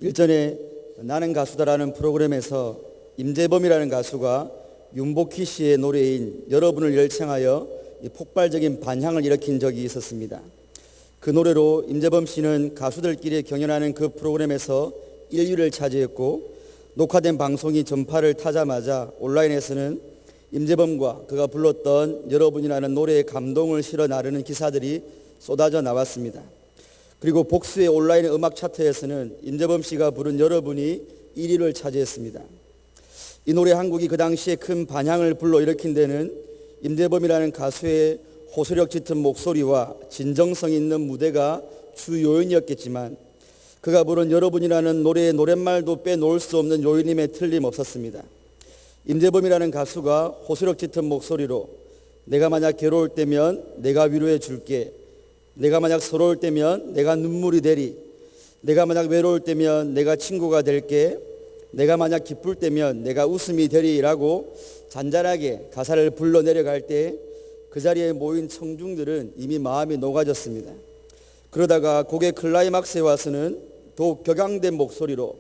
일전에 나는 가수다라는 프로그램에서 임재범이라는 가수가 윤복희 씨의 노래인 여러분을 열창하여 폭발적인 반향을 일으킨 적이 있었습니다. 그 노래로 임재범 씨는 가수들끼리 경연하는 그 프로그램에서 1위를 차지했고, 녹화된 방송이 전파를 타자마자 온라인에서는 임재범과 그가 불렀던 여러분이라는 노래에 감동을 실어 나르는 기사들이 쏟아져 나왔습니다. 그리고 복수의 온라인 음악 차트에서는 임재범 씨가 부른 여러분이 1위를 차지했습니다. 이 노래 한 곡이 그 당시에 큰 반향을 불러일으킨 데는 임재범이라는 가수의 호소력 짙은 목소리와 진정성 있는 무대가 주 요인이었겠지만, 그가 부른 여러분이라는 노래의 노랫말도 빼놓을 수 없는 요인임에 틀림없었습니다. 임재범이라는 가수가 호소력 짙은 목소리로 내가 만약 괴로울 때면 내가 위로해 줄게, 내가 만약 서러울 때면 내가 눈물이 되리, 내가 만약 외로울 때면 내가 친구가 될게, 내가 만약 기쁠 때면 내가 웃음이 되리라고 잔잔하게 가사를 불러 내려갈 때 그 자리에 모인 청중들은 이미 마음이 녹아졌습니다. 그러다가 곡의 클라이막스에 와서는 더욱 격앙된 목소리로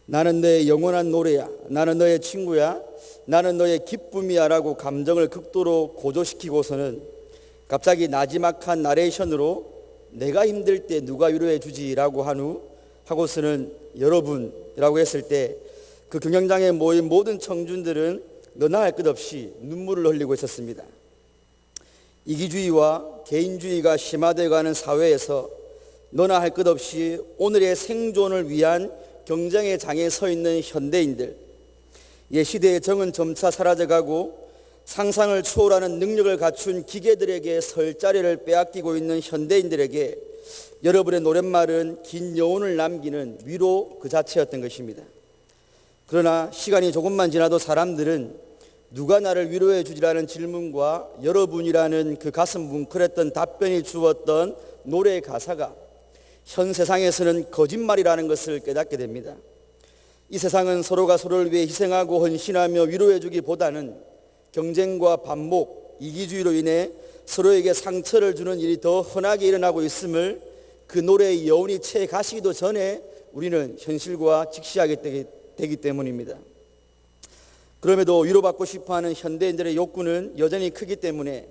나는 너의 영원한 노래야, 나는 너의 친구야, 나는 너의 기쁨이야 라고 감정을 극도로 고조시키고서는 갑자기 나지막한 나레이션으로 내가 힘들 때 누가 위로해 주지 라고 하고서는 여러분이라고 했을 때 그 경연장에 모인 모든 청중들은 너나 할 것 없이 눈물을 흘리고 있었습니다. 이기주의와 개인주의가 심화되어가는 사회에서 너나 할 것 없이 오늘의 생존을 위한 경쟁의 장에 서 있는 현대인들, 옛 시대의 정은 점차 사라져가고 상상을 초월하는 능력을 갖춘 기계들에게 설 자리를 빼앗기고 있는 현대인들에게 여러분의 노랫말은 긴 여운을 남기는 위로 그 자체였던 것입니다. 그러나 시간이 조금만 지나도 사람들은 누가 나를 위로해 주지라는 질문과 여러분이라는 그 가슴 뭉클했던 답변이 주었던 노래의 가사가 현 세상에서는 거짓말이라는 것을 깨닫게 됩니다. 이 세상은 서로가 서로를 위해 희생하고 헌신하며 위로해 주기보다는 경쟁과 반목, 이기주의로 인해 서로에게 상처를 주는 일이 더 흔하게 일어나고 있음을 그 노래의 여운이 채 가시기도 전에 우리는 현실과 직시하게 되기 때문입니다. 그럼에도 위로받고 싶어하는 현대인들의 욕구는 여전히 크기 때문에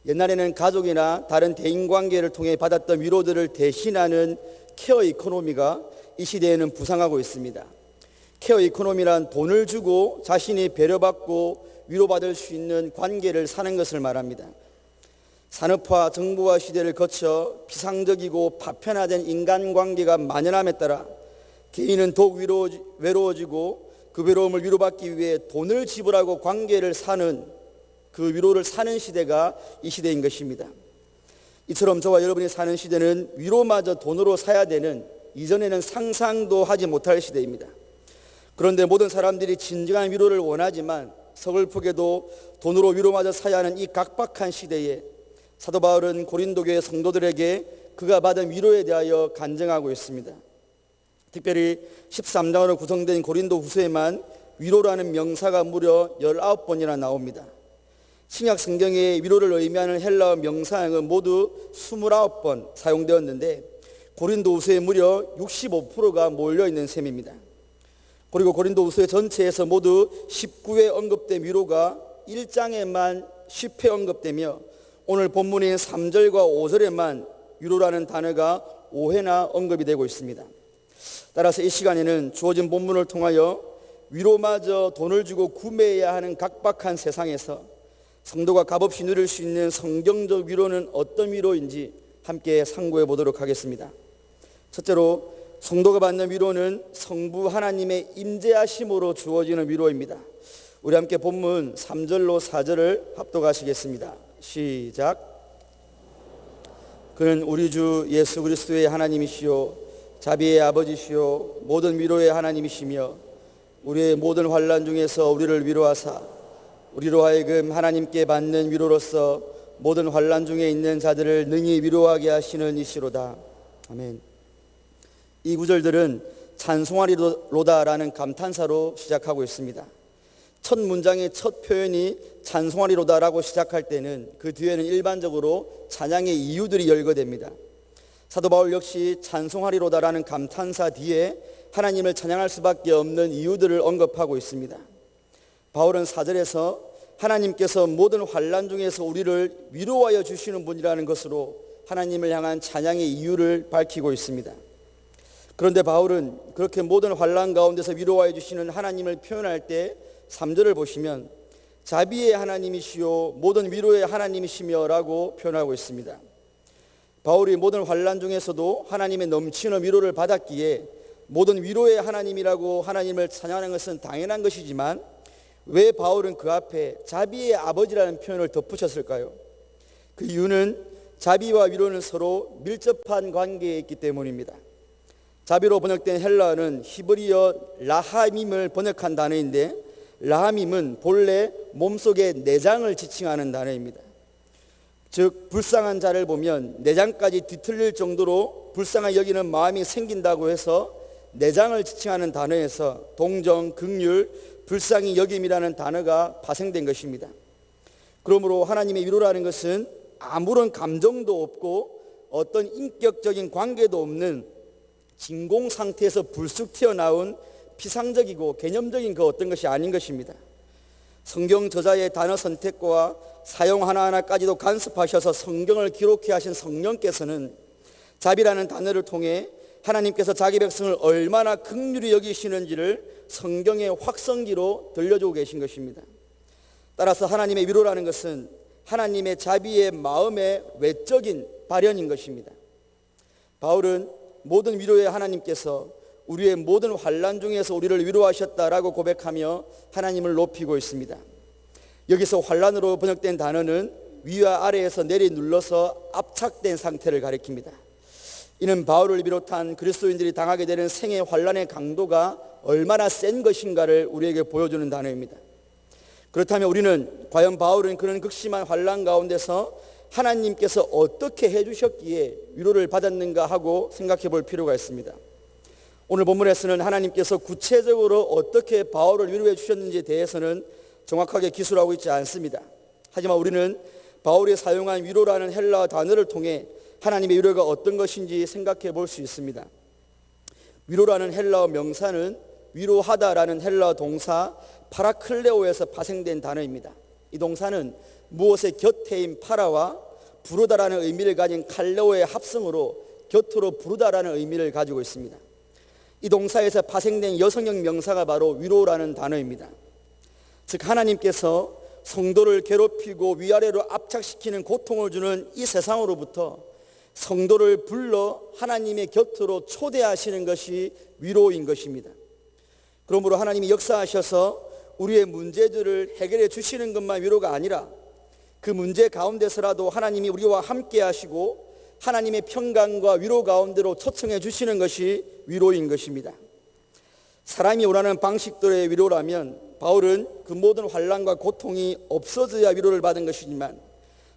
옛날에는 가족이나 다른 대인관계를 통해 받았던 위로들을 대신하는 케어 이코노미가 이 시대에는 부상하고 있습니다. 케어 이코노미란 돈을 주고 자신이 배려받고 위로받을 수 있는 관계를 사는 것을 말합니다. 산업화 정보화 시대를 거쳐 비상적이고 파편화된 인간관계가 만연함에 따라 개인은 더욱 외로워지고 그 외로움을 위로받기 위해 돈을 지불하고 관계를 사는, 그 위로를 사는 시대가 이 시대인 것입니다. 이처럼 저와 여러분이 사는 시대는 위로마저 돈으로 사야 되는, 이전에는 상상도 하지 못할 시대입니다. 그런데 모든 사람들이 진정한 위로를 원하지만 서글프게도 돈으로 위로마저 사야 하는 이 각박한 시대에 사도 바울은 고린도 교회 성도들에게 그가 받은 위로에 대하여 간증하고 있습니다. 특별히 13장으로 구성된 고린도 후서에만 위로라는 명사가 무려 19번이나 나옵니다. 신약 성경에 위로를 의미하는 헬라어 명사형은 모두 29번 사용되었는데 고린도 후서에 무려 65%가 몰려있는 셈입니다. 그리고 고린도 후서 전체에서 모두 19회 언급된 위로가 1장에만 10회 언급되며 오늘 본문인 3절과 5절에만 위로라는 단어가 5회나 언급이 되고 있습니다. 따라서 이 시간에는 주어진 본문을 통하여 위로마저 돈을 주고 구매해야 하는 각박한 세상에서 성도가 값없이 누릴 수 있는 성경적 위로는 어떤 위로인지 함께 상고해 보도록 하겠습니다. 첫째로 성도가 받는 위로는 성부 하나님의 임재하심으로 주어지는 위로입니다. 우리 함께 본문 3절로 4절을 합독하시겠습니다. 시작. 그는 우리 주 예수 그리스도의 하나님이시요 자비의 아버지시요 모든 위로의 하나님이시며 우리의 모든 환난 중에서 우리를 위로하사 우리로 하여금 하나님께 받는 위로로서 모든 환난 중에 있는 자들을 능히 위로하게 하시는 이시로다. 아멘. 이 구절들은 찬송하리로다라는 감탄사로 시작하고 있습니다. 첫 문장의 첫 표현이 찬송하리로다라고 시작할 때는 그 뒤에는 일반적으로 찬양의 이유들이 열거됩니다. 사도 바울 역시 찬송하리로다라는 감탄사 뒤에 하나님을 찬양할 수밖에 없는 이유들을 언급하고 있습니다. 바울은 4절에서 하나님께서 모든 환난 중에서 우리를 위로하여 주시는 분이라는 것으로 하나님을 향한 찬양의 이유를 밝히고 있습니다. 그런데 바울은 그렇게 모든 환난 가운데서 위로하여 주시는 하나님을 표현할 때 3절을 보시면 자비의 하나님이시요 모든 위로의 하나님이시며 라고 표현하고 있습니다. 바울이 모든 환난 중에서도 하나님의 넘치는 위로를 받았기에 모든 위로의 하나님이라고 하나님을 찬양하는 것은 당연한 것이지만 왜 바울은 그 앞에 자비의 아버지라는 표현을 덧붙였을까요? 그 이유는 자비와 위로는 서로 밀접한 관계에 있기 때문입니다. 자비로 번역된 헬라어는 히브리어 라하밈을 번역한 단어인데 라하밈은 본래 몸속의 내장을 지칭하는 단어입니다. 즉 불쌍한 자를 보면 내장까지 뒤틀릴 정도로 불쌍하게 여기는 마음이 생긴다고 해서 내장을 지칭하는 단어에서 동정, 긍휼, 불쌍히 여김이라는 단어가 파생된 것입니다. 그러므로 하나님의 위로라는 것은 아무런 감정도 없고 어떤 인격적인 관계도 없는 진공 상태에서 불쑥 튀어나온 피상적이고 개념적인 그 어떤 것이 아닌 것입니다. 성경 저자의 단어 선택과 사용 하나하나까지도 간섭하셔서 성경을 기록해 하신 성령께서는 자비라는 단어를 통해 하나님께서 자기 백성을 얼마나 긍휼히 여기시는지를 성경의 확성기로 들려주고 계신 것입니다. 따라서 하나님의 위로라는 것은 하나님의 자비의 마음의 외적인 발현인 것입니다. 바울은 모든 위로의 하나님께서 우리의 모든 환난 중에서 우리를 위로하셨다라고 고백하며 하나님을 높이고 있습니다. 여기서 환난으로 번역된 단어는 위와 아래에서 내리 눌러서 압착된 상태를 가리킵니다. 이는 바울을 비롯한 그리스도인들이 당하게 되는 생의 환난의 강도가 얼마나 센 것인가를 우리에게 보여주는 단어입니다. 그렇다면 우리는 과연 바울은 그런 극심한 환난 가운데서 하나님께서 어떻게 해주셨기에 위로를 받았는가 하고 생각해 볼 필요가 있습니다. 오늘 본문에서는 하나님께서 구체적으로 어떻게 바울을 위로해 주셨는지에 대해서는 정확하게 기술하고 있지 않습니다. 하지만 우리는 바울이 사용한 위로라는 헬라어 단어를 통해 하나님의 위로가 어떤 것인지 생각해 볼 수 있습니다. 위로라는 헬라어 명사는 위로하다라는 헬라어 동사 파라클레오에서 파생된 단어입니다. 이 동사는 무엇의 곁에인 파라와 부르다라는 의미를 가진 칼레오의 합성으로 곁으로 부르다라는 의미를 가지고 있습니다. 이 동사에서 파생된 여성형 명사가 바로 위로라는 단어입니다. 즉 하나님께서 성도를 괴롭히고 위아래로 압착시키는 고통을 주는 이 세상으로부터 성도를 불러 하나님의 곁으로 초대하시는 것이 위로인 것입니다. 그러므로 하나님이 역사하셔서 우리의 문제들을 해결해 주시는 것만 위로가 아니라 그 문제 가운데서라도 하나님이 우리와 함께 하시고 하나님의 평강과 위로 가운데로 초청해 주시는 것이 위로인 것입니다. 사람이 원하는 방식대로의 위로라면 바울은 그 모든 환난과 고통이 없어져야 위로를 받은 것이지만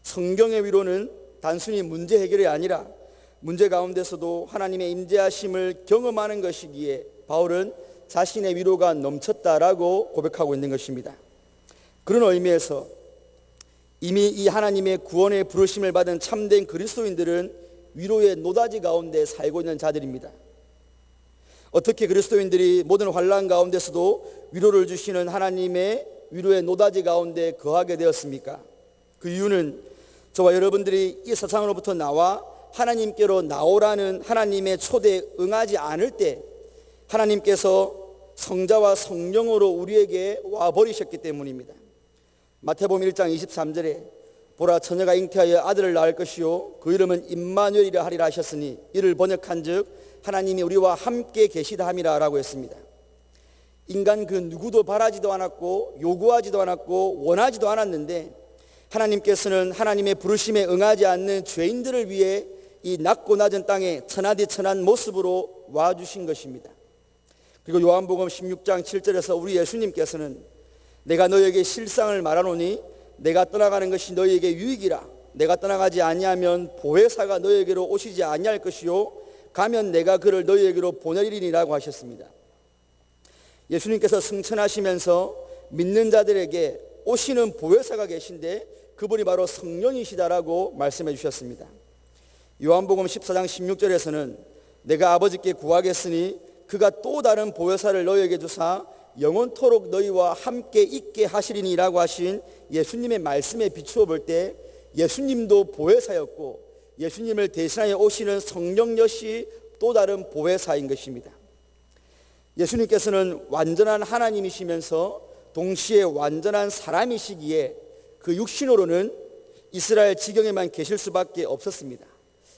성경의 위로는 단순히 문제 해결이 아니라 문제 가운데서도 하나님의 임재하심을 경험하는 것이기에 바울은 자신의 위로가 넘쳤다라고 고백하고 있는 것입니다. 그런 의미에서 이미 이 하나님의 구원의 부르심을 받은 참된 그리스도인들은 위로의 노다지 가운데 살고 있는 자들입니다. 어떻게 그리스도인들이 모든 환난 가운데서도 위로를 주시는 하나님의 위로의 노다지 가운데 거하게 되었습니까? 그 이유는 저와 여러분들이 이 세상으로부터 나와 하나님께로 나오라는 하나님의 초대에 응하지 않을 때 하나님께서 성자와 성령으로 우리에게 와버리셨기 때문입니다. 마태복음 1장 23절에 보라 처녀가 잉태하여 아들을 낳을 것이요 그 이름은 임마누엘이라 하리라 하셨으니 이를 번역한즉 하나님이 우리와 함께 계시다 함이라 라고 했습니다. 인간 그 누구도 바라지도 않았고 요구하지도 않았고 원하지도 않았는데 하나님께서는 하나님의 부르심에 응하지 않는 죄인들을 위해 이 낮고 낮은 땅에 천하디 천한 모습으로 와주신 것입니다. 그리고 요한복음 16장 7절에서 우리 예수님께서는 내가 너에게 실상을 말하노니 내가 떠나가는 것이 너희에게 유익이라 내가 떠나가지 아니하면 보혜사가 너희에게로 오시지 아니할 것이요 가면 내가 그를 너희에게로 보내리니라고 하셨습니다. 예수님께서 승천하시면서 믿는 자들에게 오시는 보혜사가 계신데 그분이 바로 성령이시다라고 말씀해 주셨습니다. 요한복음 14장 16절에서는 내가 아버지께 구하겠으니 그가 또 다른 보혜사를 너희에게 주사 영원토록 너희와 함께 있게 하시리니라고 하신 예수님의 말씀에 비추어 볼 때 예수님도 보혜사였고 예수님을 대신하여 오시는 성령 역시 또 다른 보혜사인 것입니다. 예수님께서는 완전한 하나님이시면서 동시에 완전한 사람이시기에 그 육신으로는 이스라엘 지경에만 계실 수밖에 없었습니다.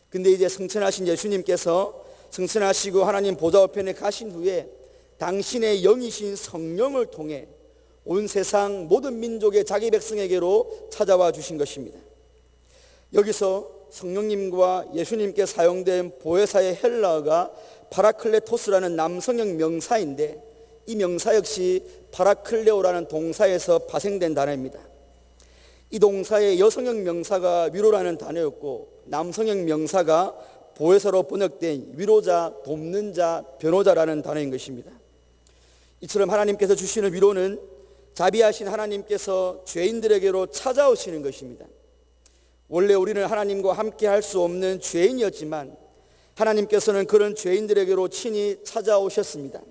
근데 이제 승천하신 예수님께서 승천하시고 하나님 보좌 우편에 가신 후에 당신의 영이신 성령을 통해 온 세상 모든 민족의 자기 백성에게로 찾아와 주신 것입니다. 여기서 성령님과 예수님께 사용된 보혜사의 헬라어가 파라클레토스라는 남성형 명사인데 이 명사 역시 파라클레오라는 동사에서 파생된 단어입니다. 이 동사의 여성형 명사가 위로라는 단어였고 남성형 명사가 보혜사로 번역된 위로자, 돕는 자, 변호자라는 단어인 것입니다. 이처럼 하나님께서 주시는 위로는 자비하신 하나님께서 죄인들에게로 찾아오시는 것입니다. 원래 우리는 하나님과 함께 할 수 없는 죄인이었지만 하나님께서는 그런 죄인들에게로 친히 찾아오셨습니다.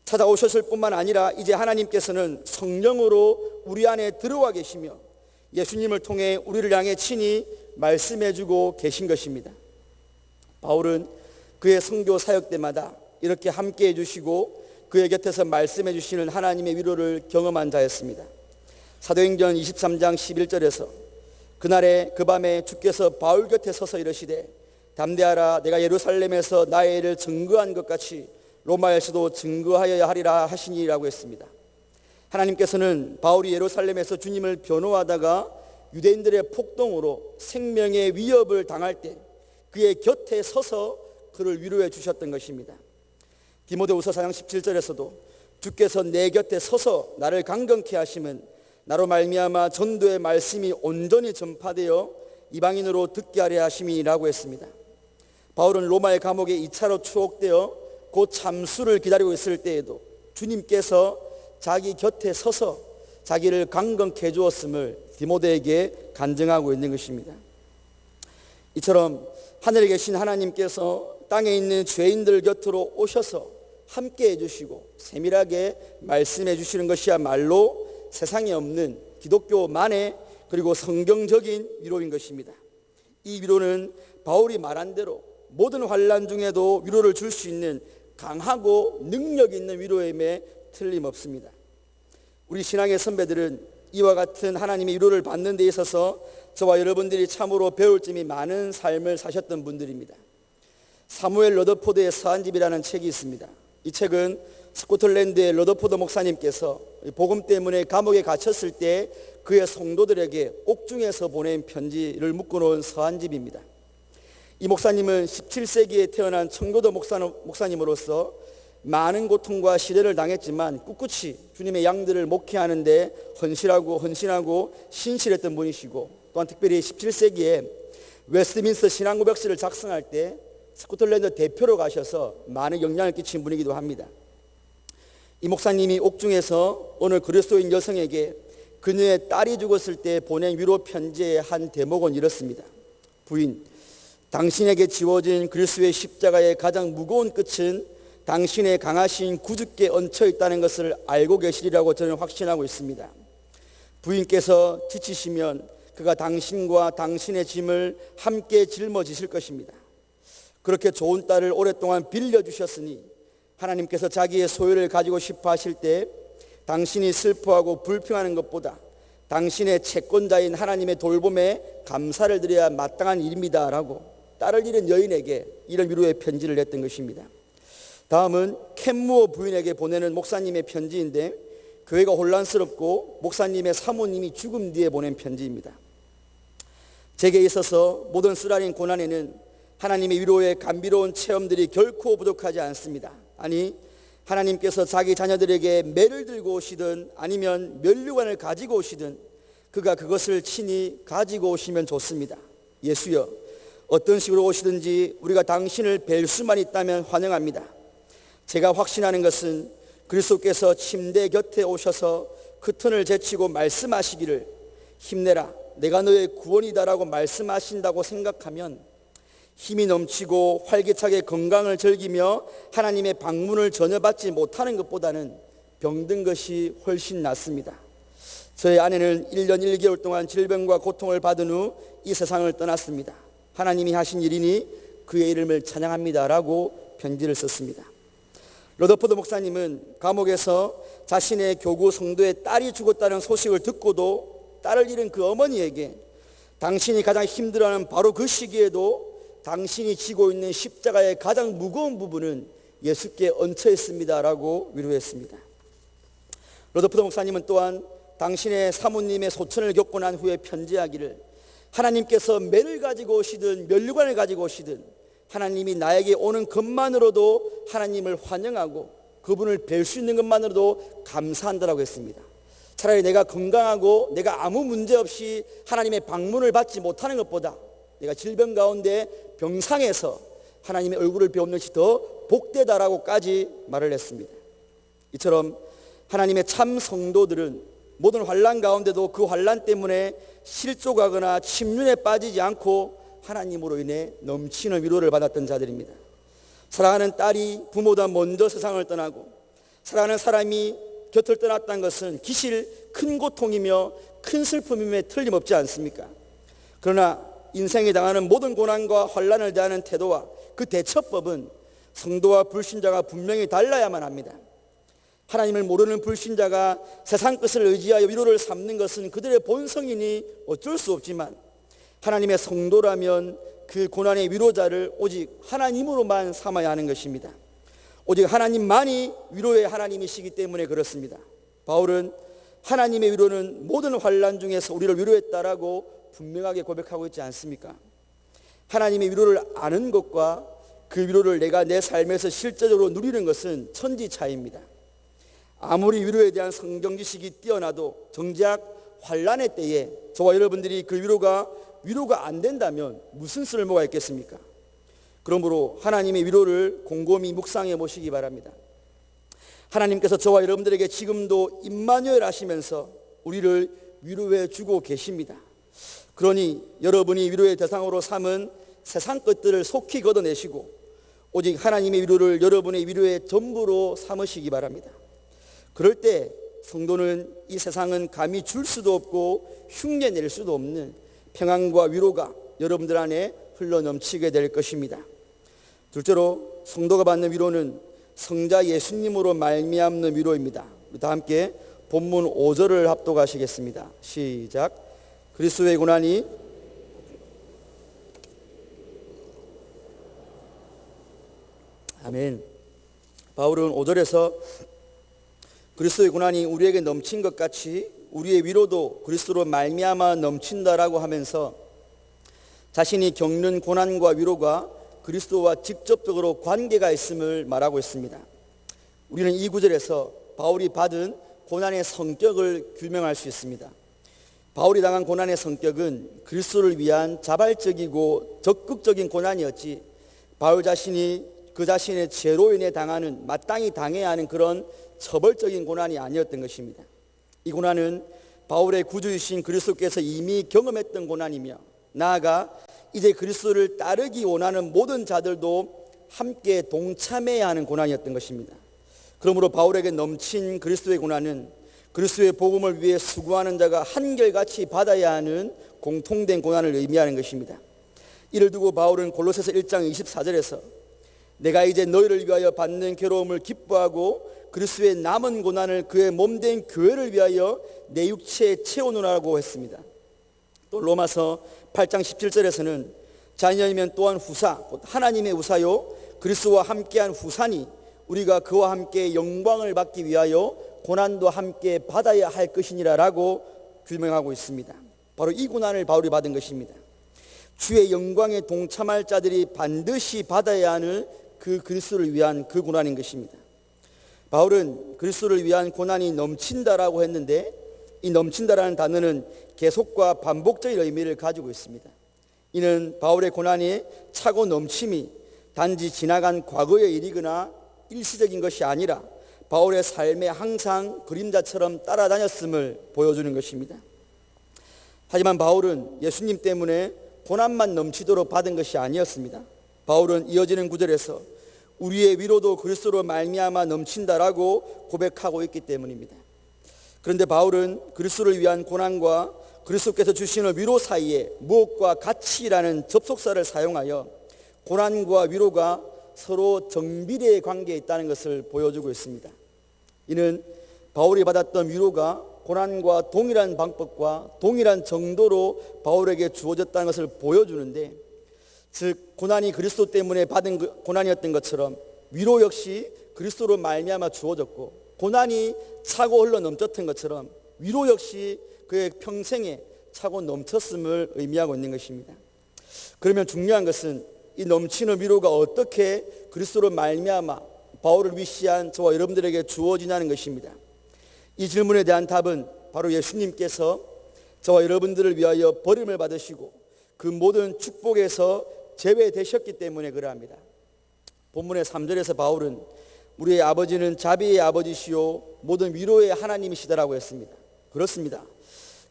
찾아오셨을 뿐만 아니라 이제 하나님께서는 성령으로 우리 안에 들어와 계시며 예수님을 통해 우리를 향해 친히 말씀해주고 계신 것입니다. 바울은 그의 선교 사역 때마다 이렇게 함께 해주시고 그의 곁에서 말씀해 주시는 하나님의 위로를 경험한 자였습니다. 사도행전 23장 11절에서 그날에 그 밤에 주께서 바울 곁에 서서 이르시되 담대하라, 내가 예루살렘에서 나의 일을 증거한 것 같이 로마에서도 증거하여야 하리라 하시니라고 했습니다. 하나님께서는 바울이 예루살렘에서 주님을 변호하다가 유대인들의 폭동으로 생명의 위협을 당할 때 그의 곁에 서서 그를 위로해 주셨던 것입니다. 디모데후서 4장 17절에서도 주께서 내 곁에 서서 나를 강건케 하심은 나로 말미암아 전도의 말씀이 온전히 전파되어 이방인으로 듣게 하려 하심이라고 했습니다. 바울은 로마의 감옥에 2차로 추옥되어 곧 참수를 기다리고 있을 때에도 주님께서 자기 곁에 서서 자기를 강건케 해주었음을 디모데에게 간증하고 있는 것입니다. 이처럼 하늘에 계신 하나님께서 땅에 있는 죄인들 곁으로 오셔서 함께 해주시고 세밀하게 말씀해 주시는 것이야말로 세상에 없는 기독교만의 그리고 성경적인 위로인 것입니다. 이 위로는 바울이 말한 대로 모든 환난 중에도 위로를 줄 수 있는 강하고 능력 있는 위로임에 틀림없습니다. 우리 신앙의 선배들은 이와 같은 하나님의 위로를 받는 데 있어서 저와 여러분들이 참으로 배울 점이 많은 삶을 사셨던 분들입니다. 사무엘 러더포드의 서한집이라는 책이 있습니다. 이 책은 스코틀랜드의 러더포드 목사님께서 복음 때문에 감옥에 갇혔을 때 그의 성도들에게 옥중에서 보낸 편지를 묶어놓은 서한집입니다. 이 목사님은 17세기에 태어난 청교도 목사님으로서 많은 고통과 시련을 당했지만 꿋꿋이 주님의 양들을 목회하는 데 헌신하고 신실했던 분이시고 또한 특별히 17세기에 웨스트민스터 신앙고백서를 작성할 때 스코틀랜드 대표로 가셔서 많은 영향을 끼친 분이기도 합니다. 이 목사님이 옥중에서 오늘 그리스도인 여성에게 그녀의 딸이 죽었을 때 보낸 위로 편지의 한 대목은 이렇습니다. 부인, 당신에게 지워진 그리스도의 십자가의 가장 무거운 끝은 당신의 강하신 구주께 얹혀 있다는 것을 알고 계시리라고 저는 확신하고 있습니다. 부인께서 지치시면 그가 당신과 당신의 짐을 함께 짊어지실 것입니다. 그렇게 좋은 딸을 오랫동안 빌려주셨으니 하나님께서 자기의 소유를 가지고 싶어 하실 때 당신이 슬퍼하고 불평하는 것보다 당신의 채권자인 하나님의 돌봄에 감사를 드려야 마땅한 일입니다 라고 딸을 잃은 여인에게 이런 위로의 편지를 냈던 것입니다. 다음은 캔무어 부인에게 보내는 목사님의 편지인데 교회가 혼란스럽고 목사님의 사모님이 죽음 뒤에 보낸 편지입니다. 제게 있어서 모든 쓰라린 고난에는 하나님의 위로의 감비로운 체험들이 결코 부족하지 않습니다. 아니, 하나님께서 자기 자녀들에게 매를 들고 오시든 아니면 면류관을 가지고 오시든 그가 그것을 친히 가지고 오시면 좋습니다. 예수여, 어떤 식으로 오시든지 우리가 당신을 뵐 수만 있다면 환영합니다. 제가 확신하는 것은 그리스도께서 침대 곁에 오셔서 그 튼을 제치고 말씀하시기를 힘내라, 내가 너의 구원이다라고 말씀하신다고 생각하면 힘이 넘치고 활기차게 건강을 즐기며 하나님의 방문을 전혀 받지 못하는 것보다는 병든 것이 훨씬 낫습니다. 저의 아내는 1년 1개월 동안 질병과 고통을 받은 후 이 세상을 떠났습니다. 하나님이 하신 일이니 그의 이름을 찬양합니다 라고 편지를 썼습니다. 러더포드 목사님은 감옥에서 자신의 교구 성도의 딸이 죽었다는 소식을 듣고도 딸을 잃은 그 어머니에게 당신이 가장 힘들어하는 바로 그 시기에도 당신이 지고 있는 십자가의 가장 무거운 부분은 예수께 얹혀 있습니다 라고 위로했습니다. 러더포드 목사님은 또한 당신의 사모님의 소천을 겪고 난 후에 편지하기를 하나님께서 매를 가지고 오시든 면류관을 가지고 오시든 하나님이 나에게 오는 것만으로도 하나님을 환영하고 그분을 뵐 수 있는 것만으로도 감사한다라고 했습니다. 차라리 내가 건강하고 내가 아무 문제 없이 하나님의 방문을 받지 못하는 것보다 내가 질병 가운데 병상에서 하나님의 얼굴을 배우는 것이 더 복되다라고까지 말을 했습니다. 이처럼 하나님의 참 성도들은 모든 환난 가운데도 그 환난 때문에 실족하거나 침륜에 빠지지 않고 하나님으로 인해 넘치는 위로를 받았던 자들입니다. 사랑하는 딸이 부모보다 먼저 세상을 떠나고 사랑하는 사람이 곁을 떠났다는 것은 기실 큰 고통이며 큰 슬픔임에 틀림없지 않습니까? 그러나 인생에 당하는 모든 고난과 환난을 대하는 태도와 그 대처법은 성도와 불신자가 분명히 달라야만 합니다. 하나님을 모르는 불신자가 세상 것을 의지하여 위로를 삼는 것은 그들의 본성이니 어쩔 수 없지만 하나님의 성도라면 그 고난의 위로자를 오직 하나님으로만 삼아야 하는 것입니다. 오직 하나님만이 위로의 하나님이시기 때문에 그렇습니다. 바울은 하나님의 위로는 모든 환난 중에서 우리를 위로했다라고 분명하게 고백하고 있지 않습니까? 하나님의 위로를 아는 것과 그 위로를 내가 내 삶에서 실제적으로 누리는 것은 천지 차이입니다. 아무리 위로에 대한 성경 지식이 뛰어나도 정작 환난의 때에 저와 여러분들이 그 위로가 안 된다면 무슨 쓸모가 있겠습니까? 그러므로 하나님의 위로를 곰곰이 묵상해 보시기 바랍니다. 하나님께서 저와 여러분들에게 지금도 임마누엘 하시면서 우리를 위로해 주고 계십니다. 그러니 여러분이 위로의 대상으로 삼은 세상 것들을 속히 걷어내시고 오직 하나님의 위로를 여러분의 위로의 전부로 삼으시기 바랍니다. 그럴 때 성도는 이 세상은 감히 줄 수도 없고 흉내낼 수도 없는 평안과 위로가 여러분들 안에 흘러넘치게 될 것입니다. 둘째로 성도가 받는 위로는 성자 예수님으로 말미암는 위로입니다. 다 함께 본문 5절을 합독하시겠습니다. 시작. 그리스도의 고난이 아멘. 바울은 5절에서 그리스도의 고난이 우리에게 넘친 것 같이 우리의 위로도 그리스도로 말미암아 넘친다라고 하면서 자신이 겪는 고난과 위로가 그리스도와 직접적으로 관계가 있음을 말하고 있습니다. 우리는 이 구절에서 바울이 받은 고난의 성격을 규명할 수 있습니다. 바울이 당한 고난의 성격은 그리스도를 위한 자발적이고 적극적인 고난이었지 바울 자신이 그 자신의 죄로 인해 당하는 마땅히 당해야 하는 그런 처벌적인 고난이 아니었던 것입니다. 이 고난은 바울의 구주이신 그리스도께서 이미 경험했던 고난이며 나아가 이제 그리스도를 따르기 원하는 모든 자들도 함께 동참해야 하는 고난이었던 것입니다. 그러므로 바울에게 넘친 그리스도의 고난은 그리스도의 복음을 위해 수고하는 자가 한결같이 받아야 하는 공통된 고난을 의미하는 것입니다. 이를 두고 바울은 골로새서 1장 24절에서 내가 이제 너희를 위하여 받는 괴로움을 기뻐하고 그리스도의 남은 고난을 그의 몸된 교회를 위하여 내 육체에 채워놓으라고 했습니다. 또 로마서 8장 17절에서는 자녀이면 또한 후사 곧 하나님의 후사요 그리스도와 함께한 후사니 우리가 그와 함께 영광을 받기 위하여 고난도 함께 받아야 할 것이니라 라고 규명하고 있습니다. 바로 이 고난을 바울이 받은 것입니다. 주의 영광에 동참할 자들이 반드시 받아야 하는 그 그리스도를 위한 그 고난인 것입니다. 바울은 그리스도를 위한 고난이 넘친다라고 했는데 이 넘친다라는 단어는 계속과 반복적인 의미를 가지고 있습니다. 이는 바울의 고난이 차고 넘침이 단지 지나간 과거의 일이거나 일시적인 것이 아니라 바울의 삶에 항상 그림자처럼 따라다녔음을 보여주는 것입니다. 하지만 바울은 예수님 때문에 고난만 넘치도록 받은 것이 아니었습니다. 바울은 이어지는 구절에서 우리의 위로도 그리스도로 말미암아 넘친다라고 고백하고 있기 때문입니다. 그런데 바울은 그리스도를 위한 고난과 그리스도께서 주시는 위로 사이에 무엇과 같이라는 접속사를 사용하여 고난과 위로가 서로 정비례의 관계에 있다는 것을 보여주고 있습니다. 이는 바울이 받았던 위로가 고난과 동일한 방법과 동일한 정도로 바울에게 주어졌다는 것을 보여주는데, 즉 고난이 그리스도 때문에 받은 고난이었던 것처럼 위로 역시 그리스도로 말미암아 주어졌고, 고난이 차고 흘러 넘쳤던 것처럼 위로 역시 그의 평생에 차고 넘쳤음을 의미하고 있는 것입니다. 그러면 중요한 것은 이 넘치는 위로가 어떻게 그리스도로 말미암아 바울을 위시한 저와 여러분들에게 주어지냐는 것입니다. 이 질문에 대한 답은 바로 예수님께서 저와 여러분들을 위하여 버림을 받으시고 그 모든 축복에서 제외되셨기 때문에 그러합니다. 본문의 3절에서 바울은 우리의 아버지는 자비의 아버지시요 모든 위로의 하나님이시다라고 했습니다. 그렇습니다.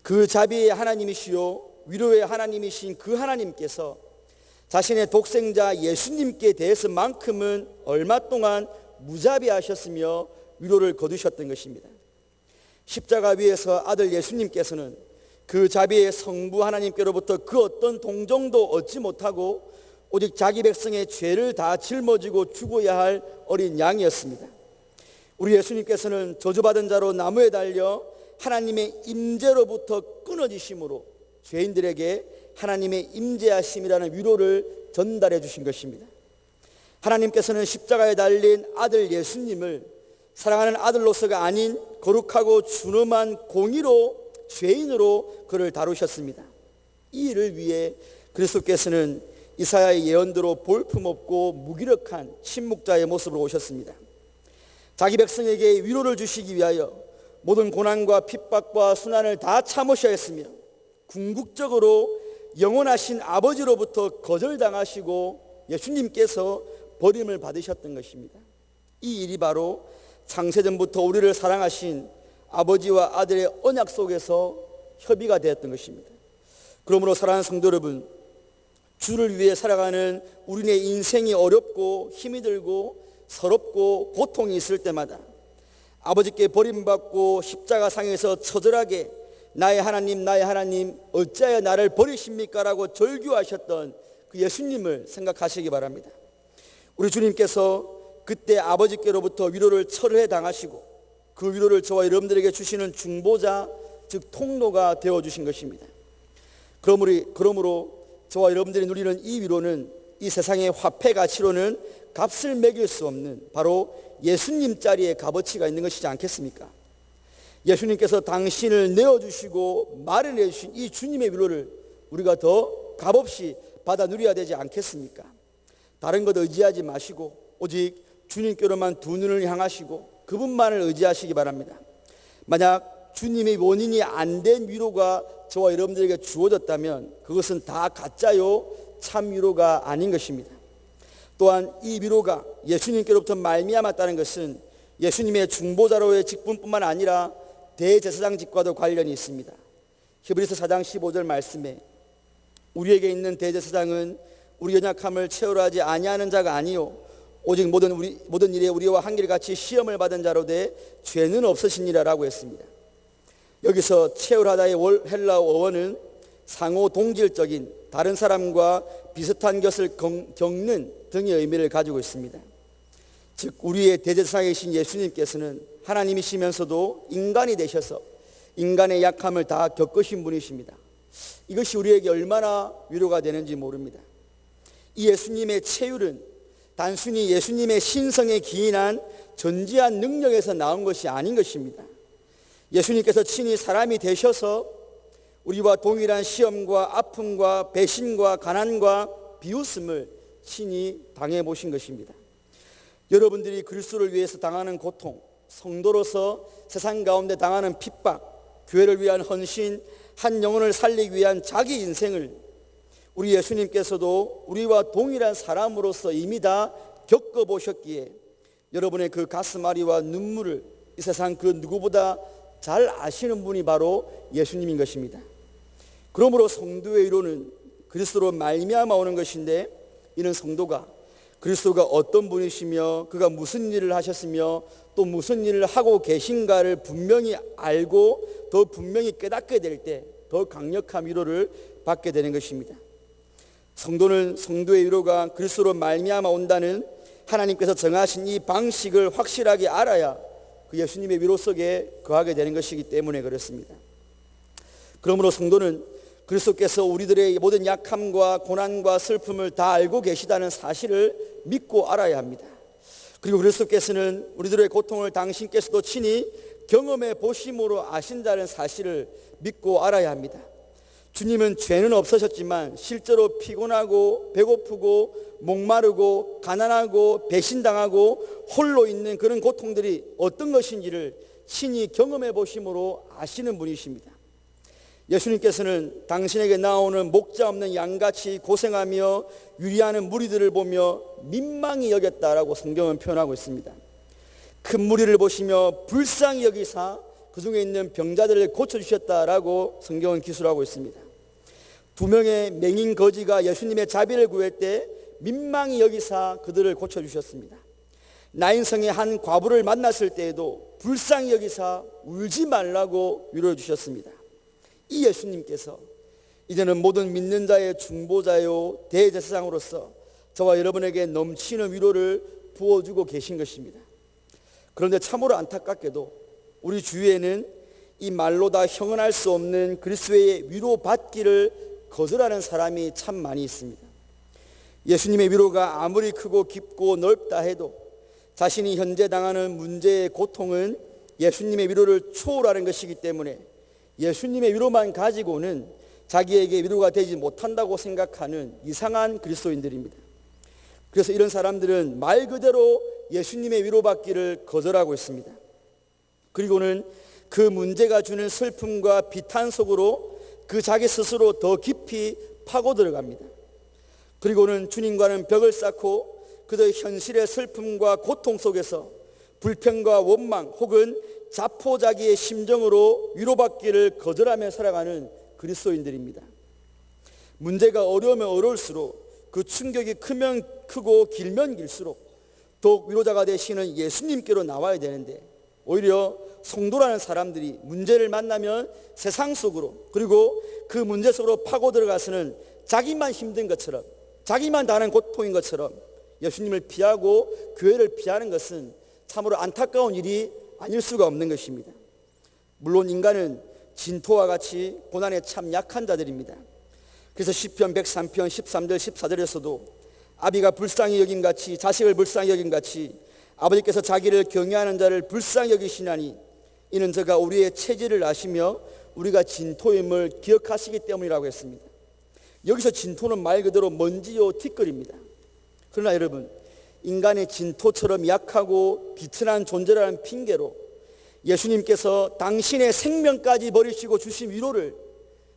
그 자비의 하나님이시요 위로의 하나님이신 그 하나님께서 자신의 독생자 예수님께 대해서만큼은 얼마 동안 무자비하셨으며 위로를 거두셨던 것입니다. 십자가 위에서 아들 예수님께서는 그 자비의 성부 하나님께로부터 그 어떤 동정도 얻지 못하고 오직 자기 백성의 죄를 다 짊어지고 죽어야 할 어린 양이었습니다. 우리 예수님께서는 저주받은 자로 나무에 달려 하나님의 임재로부터 끊어지심으로 죄인들에게 하나님의 임재하심이라는 위로를 전달해 주신 것입니다. 하나님께서는 십자가에 달린 아들 예수님을 사랑하는 아들로서가 아닌 거룩하고 준엄한 공의로 죄인으로 그를 다루셨습니다. 이 일을 위해 그리스도께서는 이사야의 예언대로 볼품없고 무기력한 침묵자의 모습으로 오셨습니다. 자기 백성에게 위로를 주시기 위하여 모든 고난과 핍박과 순환을 다 참으셔야 했으며 궁극적으로 영원하신 아버지로부터 거절당하시고 예수님께서 버림을 받으셨던 것입니다. 이 일이 바로 창세전부터 우리를 사랑하신 아버지와 아들의 언약 속에서 협의가 되었던 것입니다. 그러므로 사랑하는 성도 여러분, 주를 위해 살아가는 우리의 인생이 어렵고 힘이 들고 서럽고 고통이 있을 때마다 아버지께 버림받고 십자가상에서 처절하게 나의 하나님 어찌하여 나를 버리십니까? 라고 절규하셨던 그 예수님을 생각하시기 바랍니다. 우리 주님께서 그때 아버지께로부터 위로를 철회 당하시고 그 위로를 저와 여러분들에게 주시는 중보자, 즉 통로가 되어주신 것입니다. 그러므로 저와 여러분들이 누리는 이 위로는 이 세상의 화폐 가치로는 값을 매길 수 없는 바로 예수님 자리에 값어치가 있는 것이지 않겠습니까? 예수님께서 당신을 내어주시고 마련해 주신 이 주님의 위로를 우리가 더 값없이 받아 누려야 되지 않겠습니까? 다른 것 의지하지 마시고 오직 주님께로만 두 눈을 향하시고 그분만을 의지하시기 바랍니다. 만약 주님의 원인이 안 된 위로가 저와 여러분들에게 주어졌다면 그것은 다 가짜요 참 위로가 아닌 것입니다. 또한 이 위로가 예수님께로부터 말미암았다는 것은 예수님의 중보자로의 직분뿐만 아니라 대제사장직과도 관련이 있습니다. 히브리서 4장 15절 말씀에 우리에게 있는 대제사장은 우리 연약함을 채우려 하지 아니하는 자가 아니요 오직 모든 일에 우리와 한결같이 시험을 받은 자로 돼 죄는 없으시니라라고 했습니다. 여기서 채울하다의 헬라어 어원은 상호 동질적인 다른 사람과 비슷한 것을 겪는 등의 의미를 가지고 있습니다. 즉 우리의 대제사장이신 예수님께서는 하나님이시면서도 인간이 되셔서 인간의 약함을 다 겪으신 분이십니다. 이것이 우리에게 얼마나 위로가 되는지 모릅니다. 이 예수님의 체휼은 단순히 예수님의 신성에 기인한 전지한 능력에서 나온 것이 아닌 것입니다. 예수님께서 친히 사람이 되셔서 우리와 동일한 시험과 아픔과 배신과 가난과 비웃음을 친히 당해보신 것입니다. 여러분들이 그리스도를 위해서 당하는 고통, 성도로서 세상 가운데 당하는 핍박, 교회를 위한 헌신, 한 영혼을 살리기 위한 자기 인생을 우리 예수님께서도 우리와 동일한 사람으로서 이미 다 겪어보셨기에 여러분의 그 가슴앓이와 눈물을 이 세상 그 누구보다 잘 아시는 분이 바로 예수님인 것입니다. 그러므로 성도의 위로는 그리스도로 말미암아 오는 것인데, 이는 성도가 그리스도가 어떤 분이시며 그가 무슨 일을 하셨으며 또 무슨 일을 하고 계신가를 분명히 알고 더 분명히 깨닫게 될 때 더 강력한 위로를 받게 되는 것입니다. 성도는 성도의 위로가 그리스도로 말미암아 온다는 하나님께서 정하신 이 방식을 확실하게 알아야 그 예수님의 위로 속에 거하게 되는 것이기 때문에 그렇습니다. 그러므로 성도는 그리스도께서 우리들의 모든 약함과 고난과 슬픔을 다 알고 계시다는 사실을 믿고 알아야 합니다. 그리고 그리스도께서는 우리들의 고통을 당신께서도 친히 경험해 보심으로 아신다는 사실을 믿고 알아야 합니다. 주님은 죄는 없으셨지만 실제로 피곤하고 배고프고 목마르고 가난하고 배신당하고 홀로 있는 그런 고통들이 어떤 것인지를 친히 경험해 보심으로 아시는 분이십니다. 예수님께서는 당신에게 나오는 목자 없는 양같이 고생하며 유리하는 무리들을 보며 민망히 여겼다라고 성경은 표현하고 있습니다. 큰 무리를 보시며 불쌍히 여기사 그 중에 있는 병자들을 고쳐주셨다라고 성경은 기술하고 있습니다. 2명의 맹인 거지가 예수님의 자비를 구할 때 민망히 여기사 그들을 고쳐주셨습니다. 나인성의 한 과부를 만났을 때에도 불쌍히 여기사 울지 말라고 위로해 주셨습니다. 이 예수님께서 이제는 모든 믿는 자의 중보자요 대제사장으로서 저와 여러분에게 넘치는 위로를 부어주고 계신 것입니다. 그런데 참으로 안타깝게도 우리 주위에는 이 말로 다 형언할 수 없는 그리스도의 위로받기를 거절하는 사람이 참 많이 있습니다. 예수님의 위로가 아무리 크고 깊고 넓다 해도 자신이 현재 당하는 문제의 고통은 예수님의 위로를 초월하는 것이기 때문에 예수님의 위로만 가지고는 자기에게 위로가 되지 못한다고 생각하는 이상한 그리스도인들입니다. 그래서 이런 사람들은 말 그대로 예수님의 위로받기를 거절하고 있습니다. 그리고는 그 문제가 주는 슬픔과 비탄 속으로 그 자기 스스로 더 깊이 파고 들어갑니다. 그리고는 주님과는 벽을 쌓고 그들의 현실의 슬픔과 고통 속에서 불평과 원망 혹은 자포자기의 심정으로 위로받기를 거절하며 살아가는 그리스도인들입니다. 문제가 어려우면 어려울수록 그 충격이 크면 크고 길면 길수록 더욱 위로자가 되시는 예수님께로 나와야 되는데 오히려 성도라는 사람들이 문제를 만나면 세상 속으로 그리고 그 문제 속으로 파고 들어가서는 자기만 힘든 것처럼 자기만 당하는 고통인 것처럼 예수님을 피하고 교회를 피하는 것은 참으로 안타까운 일이 아닐 수가 없는 것입니다. 물론 인간은 진토와 같이 고난에 참 약한 자들입니다. 그래서 시편 103편 13절 14절에서도 아비가 불쌍히 여김같이 자식을 불쌍히 여김같이 아버지께서 자기를 경외하는 자를 불쌍히 여기시나니 이는 저가 우리의 체질을 아시며 우리가 진토임을 기억하시기 때문이라고 했습니다. 여기서 진토는 말 그대로 먼지요 티끌입니다. 그러나 여러분, 인간의 진토처럼 약하고 비천한 존재라는 핑계로 예수님께서 당신의 생명까지 버리시고 주신 위로를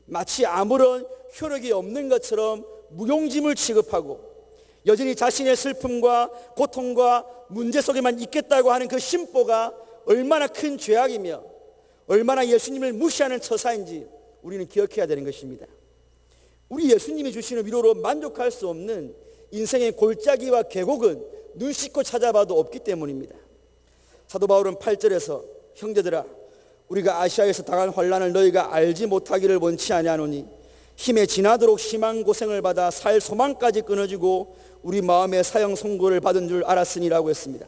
마치 아무런 효력이 없는 것처럼 무용지물 취급하고 여전히 자신의 슬픔과 고통과 문제 속에만 있겠다고 하는 그 심보가 얼마나 큰 죄악이며 얼마나 예수님을 무시하는 처사인지 우리는 기억해야 되는 것입니다. 우리 예수님이 주시는 위로로 만족할 수 없는 인생의 골짜기와 계곡은 눈 씻고 찾아봐도 없기 때문입니다. 사도 바울은 8절에서 형제들아 우리가 아시아에서 당한 환난을 너희가 알지 못하기를 원치 아니하노니 힘에 지나도록 심한 고생을 받아 살 소망까지 끊어지고 우리 마음에 사형 선고를 받은 줄 알았으니라고 했습니다.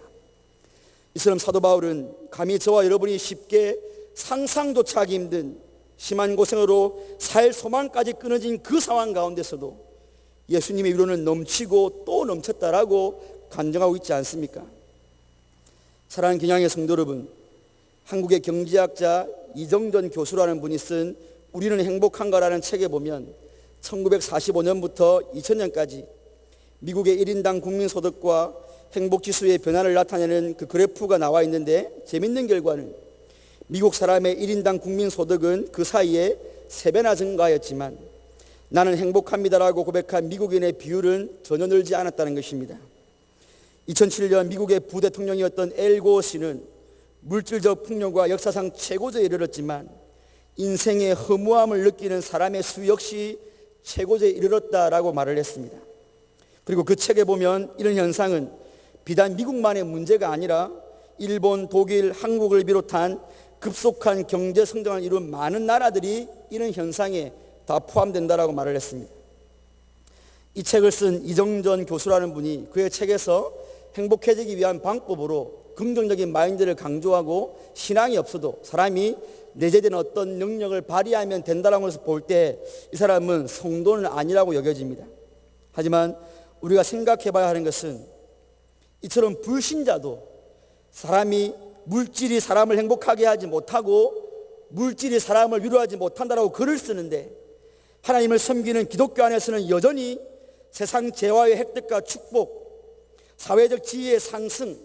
이처럼 사도 바울은 감히 저와 여러분이 쉽게 상상조차 하기 힘든 심한 고생으로 살 소망까지 끊어진 그 상황 가운데서도 예수님의 위로는 넘치고 또 넘쳤다라고 간증하고 있지 않습니까? 사랑하는 기냥의 성도 여러분, 한국의 경제학자 이정전 교수라는 분이 쓴 우리는 행복한가라는 책에 보면 1945년부터 2000년까지 미국의 1인당 국민소득과 행복지수의 변화를 나타내는 그 그래프가 나와 있는데 재밌는 결과는 미국 사람의 1인당 국민소득은 그 사이에 3배나 증가하였지만 나는 행복합니다라고 고백한 미국인의 비율은 전혀 늘지 않았다는 것입니다. 2007년 미국의 부대통령이었던 엘 고어 씨는 물질적 풍요가 역사상 최고조에 이르렀지만 인생의 허무함을 느끼는 사람의 수 역시 최고조에 이르렀다라고 말을 했습니다. 그리고 그 책에 보면 이런 현상은 비단 미국만의 문제가 아니라 일본, 독일, 한국을 비롯한 급속한 경제 성장을 이룬 많은 나라들이 이런 현상에 다 포함된다라고 말을 했습니다. 이 책을 쓴 이정전 교수라는 분이 그의 책에서 행복해지기 위한 방법으로 긍정적인 마인드를 강조하고 신앙이 없어도 사람이 내재된 어떤 능력을 발휘하면 된다는 것을 볼 때 이 사람은 성도는 아니라고 여겨집니다. 하지만 우리가 생각해 봐야 하는 것은 이처럼 불신자도 사람이 물질이 사람을 행복하게 하지 못하고 물질이 사람을 위로하지 못한다라고 글을 쓰는데 하나님을 섬기는 기독교 안에서는 여전히 세상 재화의 획득과 축복, 사회적 지위의 상승,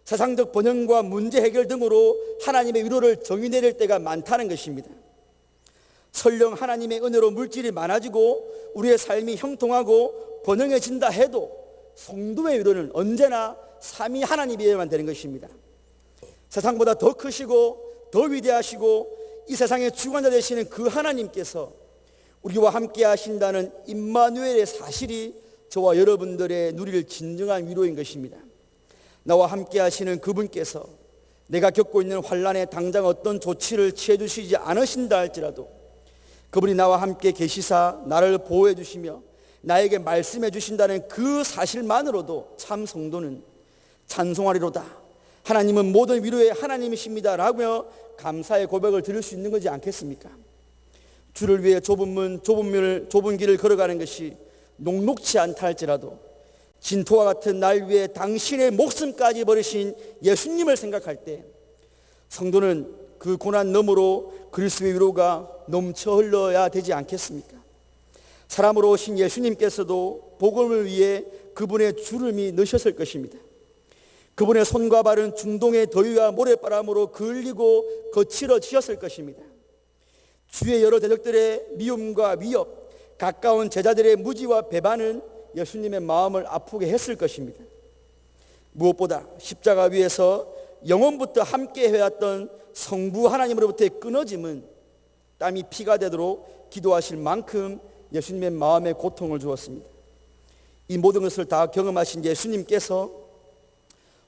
세상적 번영과 문제 해결 등으로 하나님의 위로를 정의 내릴 때가 많다는 것입니다. 설령 하나님의 은혜로 물질이 많아지고 우리의 삶이 형통하고 번영해진다 해도 성도의 위로는 언제나 삼위 하나님이어야만 되는 것입니다. 세상보다 더 크시고 더 위대하시고 이 세상의 주관자 되시는 그 하나님께서 우리와 함께 하신다는 임마누엘의 사실이 저와 여러분들의 누릴 진정한 위로인 것입니다. 나와 함께 하시는 그분께서 내가 겪고 있는 환난에 당장 어떤 조치를 취해 주시지 않으신다 할지라도 그분이 나와 함께 계시사 나를 보호해 주시며 나에게 말씀해 주신다는 그 사실만으로도 참 성도는 찬송하리로다. 하나님은 모든 위로의 하나님이십니다 라며 감사의 고백을 드릴 수 있는 거지 않겠습니까? 주를 위해 좁은 길을 걸어가는 것이 녹록치 않다 할지라도 진토와 같은 날 위해 당신의 목숨까지 버리신 예수님을 생각할 때 성도는 그 고난 너머로 그리스도의 위로가 넘쳐 흘러야 되지 않겠습니까? 사람으로 오신 예수님께서도 복음을 위해 그분의 주름이 넣으셨을 것입니다. 그분의 손과 발은 중동의 더위와 모래바람으로 그을리고 거칠어지셨을 것입니다. 주의 여러 대적들의 미움과 위협, 가까운 제자들의 무지와 배반은 예수님의 마음을 아프게 했을 것입니다. 무엇보다 십자가 위에서 영원부터 함께 해왔던 성부 하나님으로부터의 끊어짐은 땀이 피가 되도록 기도하실 만큼 예수님의 마음에 고통을 주었습니다. 이 모든 것을 다 경험하신 예수님께서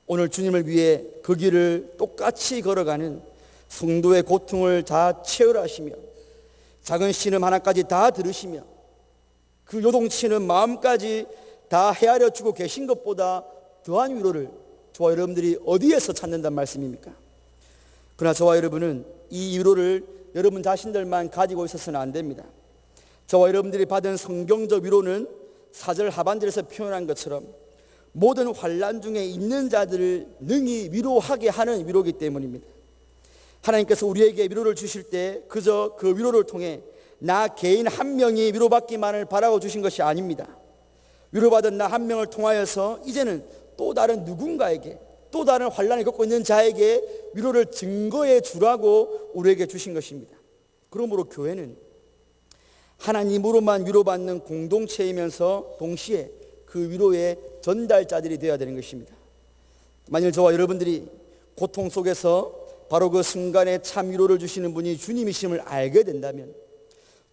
오늘 주님을 위해 그 길을 똑같이 걸어가는 성도의 고통을 다 체열하시며 작은 신음 하나까지 다 들으시며 그 요동치는 마음까지 다 헤아려 주고 계신 것보다 더한 위로를 저와 여러분들이 어디에서 찾는단 말씀입니까? 그러나 저와 여러분은 이 위로를 여러분 자신들만 가지고 있어서는 안 됩니다. 저와 여러분들이 받은 성경적 위로는 4절 하반절에서 표현한 것처럼 모든 환난 중에 있는 자들을 능히 위로하게 하는 위로이기 때문입니다. 하나님께서 우리에게 위로를 주실 때 그저 그 위로를 통해 나 개인 한 명이 위로받기만을 바라고 주신 것이 아닙니다. 위로받은 나 한 명을 통하여서 이제는 또 다른 누군가에게 또 다른 환난을 겪고 있는 자에게 위로를 증거해 주라고 우리에게 주신 것입니다. 그러므로 교회는 하나님으로만 위로받는 공동체이면서 동시에 그 위로의 전달자들이 되어야 되는 것입니다. 만일 저와 여러분들이 고통 속에서 바로 그 순간에 참 위로를 주시는 분이 주님이심을 알게 된다면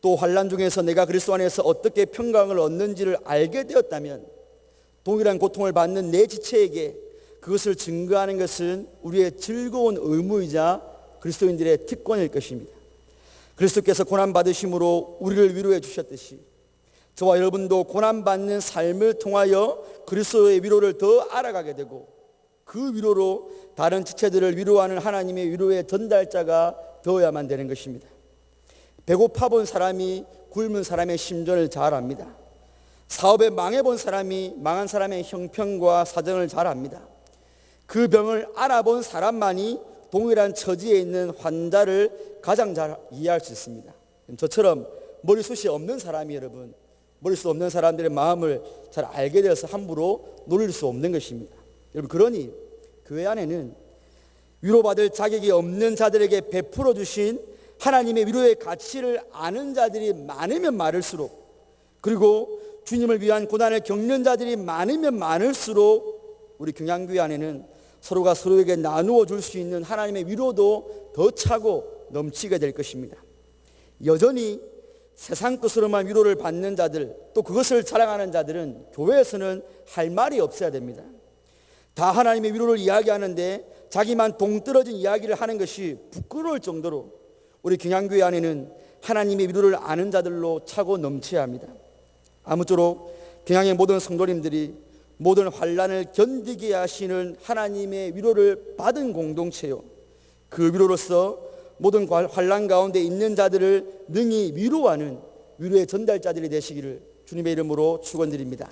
또 환난 중에서 내가 그리스도 안에서 어떻게 평강을 얻는지를 알게 되었다면 동일한 고통을 받는 내 지체에게 그것을 증거하는 것은 우리의 즐거운 의무이자 그리스도인들의 특권일 것입니다. 그리스도께서 고난받으심으로 우리를 위로해 주셨듯이 저와 여러분도 고난받는 삶을 통하여 그리스도의 위로를 더 알아가게 되고 그 위로로 다른 지체들을 위로하는 하나님의 위로의 전달자가 되어야만 되는 것입니다. 배고파 본 사람이 굶은 사람의 심정을 잘 압니다. 사업에 망해본 사람이 망한 사람의 형편과 사정을 잘 압니다. 그 병을 알아본 사람만이 동일한 처지에 있는 환자를 가장 잘 이해할 수 있습니다. 저처럼 머리숱이 없는 사람이 여러분 머리숱 없는 사람들의 마음을 잘 알게 되어서 함부로 노릴 수 없는 것입니다. 여러분 그러니 교회 안에는 위로받을 자격이 없는 자들에게 베풀어 주신 하나님의 위로의 가치를 아는 자들이 많으면 많을수록 그리고 주님을 위한 고난을 겪는 자들이 많으면 많을수록 우리 경양교회 안에는 서로가 서로에게 나누어 줄 수 있는 하나님의 위로도 더 차고 넘치게 될 것입니다. 여전히 세상 것으로만 위로를 받는 자들, 또 그것을 자랑하는 자들은 교회에서는 할 말이 없어야 됩니다. 다 하나님의 위로를 이야기하는데 자기만 동떨어진 이야기를 하는 것이 부끄러울 정도로 우리 경양교회 안에는 하나님의 위로를 아는 자들로 차고 넘쳐야 합니다. 아무쪼록 경양의 모든 성도님들이 모든 환난을 견디게 하시는 하나님의 위로를 받은 공동체요, 그 위로로서 모든 환난 가운데 있는 자들을 능히 위로하는 위로의 전달자들이 되시기를 주님의 이름으로 축원드립니다.